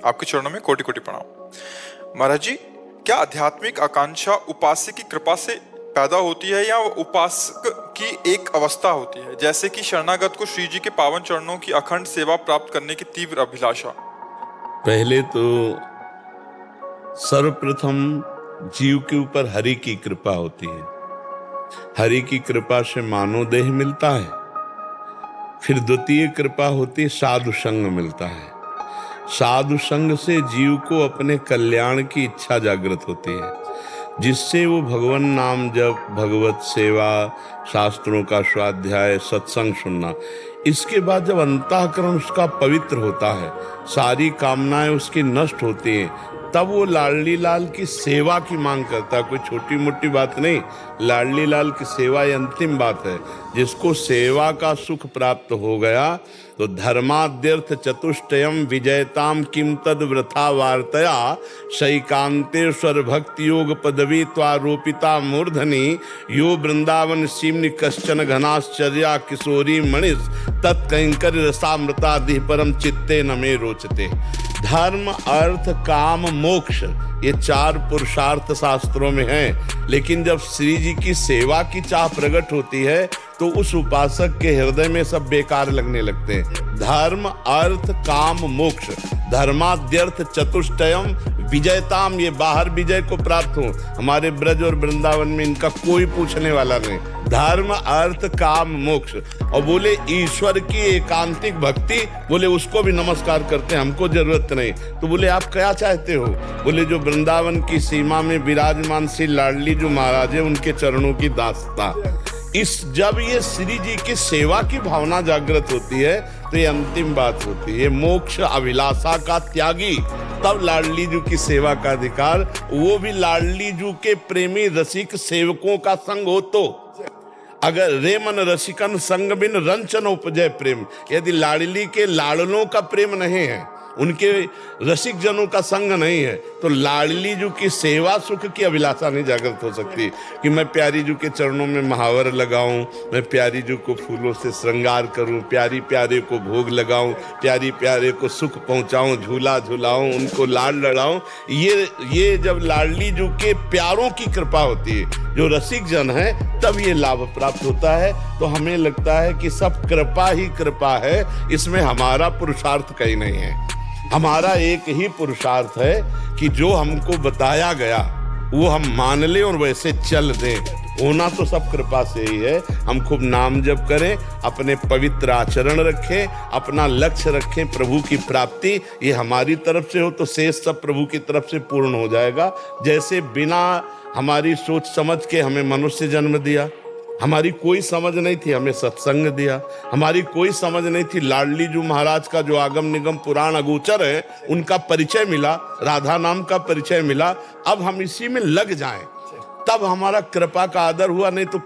आपके चरणों में कोटि कोटि प्रणाम। महाराज जी, क्या आध्यात्मिक आकांक्षा उपास्य की कृपा से पैदा होती है या उपासक की एक अवस्था होती है, जैसे कि शरणागत को श्री जी के पावन चरणों की अखंड सेवा प्राप्त करने की तीव्र अभिलाषा? पहले तो सर्वप्रथम जीव के ऊपर हरि की कृपा होती है। हरि की कृपा से मानव देह मिलता है। फिर द्वितीय कृपा होती है, साधु संग मिलता है। साधु संग से जीव को अपने कल्याण की इच्छा जागृत होती है, जिससे वो भगवान नाम जप, भगवत सेवा, शास्त्रों का स्वाध्याय, सत्संग सुनना, इसके बाद जब अंतःकरण उसका पवित्र होता है, सारी कामनाएं उसकी नष्ट होती हैं, तब वो लाडली लाल की सेवा की मांग करता है। कोई छोटी मोटी बात नहीं, लाडली लाल की सेवा ये अंतिम बात है। जिसको सेवा का सुख प्राप्त हो गया तो धर्माद्यर्थ चतुष्टयम विजयताम किम तद वृथा वार्तया शैकांतेश्वर भक्ति योग पदवी त्वारोपिता मूर्धनि यो वृंदावन सीमनि कश्चन घनाश्चर्या किशोरी मणिस तत्कंकर रसामृता दिह परम चित्ते न मे रोचते। धर्म, अर्थ, काम, मोक्ष, ये चार पुरुषार्थ शास्त्रों में हैं, लेकिन जब श्री जी की सेवा की चाह प्रकट होती है तो उस उपासक के हृदय में सब बेकार लगने लगते हैं। धर्म, अर्थ, काम, मोक्ष, धर्माद्यर्थ चतुष्टयम विजयताम, ये बाहर विजय को प्राप्त हो। हमारे ब्रज और वृंदावन में इनका कोई पूछने वाला नहीं। धर्म, अर्थ, काम, मोक्ष, और बोले ईश्वर की एकांतिक भक्ति, बोले उसको भी नमस्कार करते हैं, हमको जरूरत नहीं। तो बोले आप क्या चाहते हो? बोले जो वृंदावन की सीमा में विराजमान श्री लाडली जो महाराज है, उनके चरणों की दास्ता। जब ये श्री जी की सेवा की भावना जागृत होती है तो ये अंतिम बात होती है, मोक्ष अभिलाषा का त्यागी। तब लाडली जी की सेवा का अधिकार, वो भी लाडली जी के प्रेमी रसिक सेवकों का संग हो तो। अगर रे मन रसिकन संग बिन रंचन उपजय प्रेम, यदि लाडली के लाडलों का प्रेम नहीं है, उनके रसिक जनों का संग नहीं है, तो लाडली जी की सेवा सुख की अभिलाषा नहीं जागृत हो सकती कि मैं प्यारी जी के चरणों में महावर लगाऊं, मैं प्यारी जी को फूलों से श्रृंगार करूं, प्यारी प्यारे को भोग लगाऊं, प्यारी प्यारे को सुख पहुंचाऊं, झूला झूलाऊं, उनको लाड लड़ाऊं। ये जब लाडली जी के प्यारों की कृपा होती है, जो रसिक जन है, तब ये लाभ प्राप्त होता है। तो हमें लगता है कि सब कृपा ही कृपा है, इसमें हमारा पुरुषार्थ कहीं नहीं है। हमारा एक ही पुरुषार्थ है कि जो हमको बताया गया वो हम मान लें और वैसे चल दें। होना तो सब कृपा से ही है। हम खूब नाम जप करें, अपने पवित्र आचरण रखें, अपना लक्ष्य रखें प्रभु की प्राप्ति, ये हमारी तरफ से हो तो शेष सब प्रभु की तरफ से पूर्ण हो जाएगा। जैसे बिना हमारी सोच समझ के हमें मनुष्य जन्म दिया, हमारी कोई समझ नहीं थी, हमें सत्संग दिया, हमारी कोई समझ नहीं थी, लाडली जी महाराज का जो आगम निगम पुराण अगोचर है, उनका परिचय मिला, राधा नाम का परिचय मिला। अब हम इसी में लग जाएं, तब हमारा कृपा का आदर हुआ, नहीं तो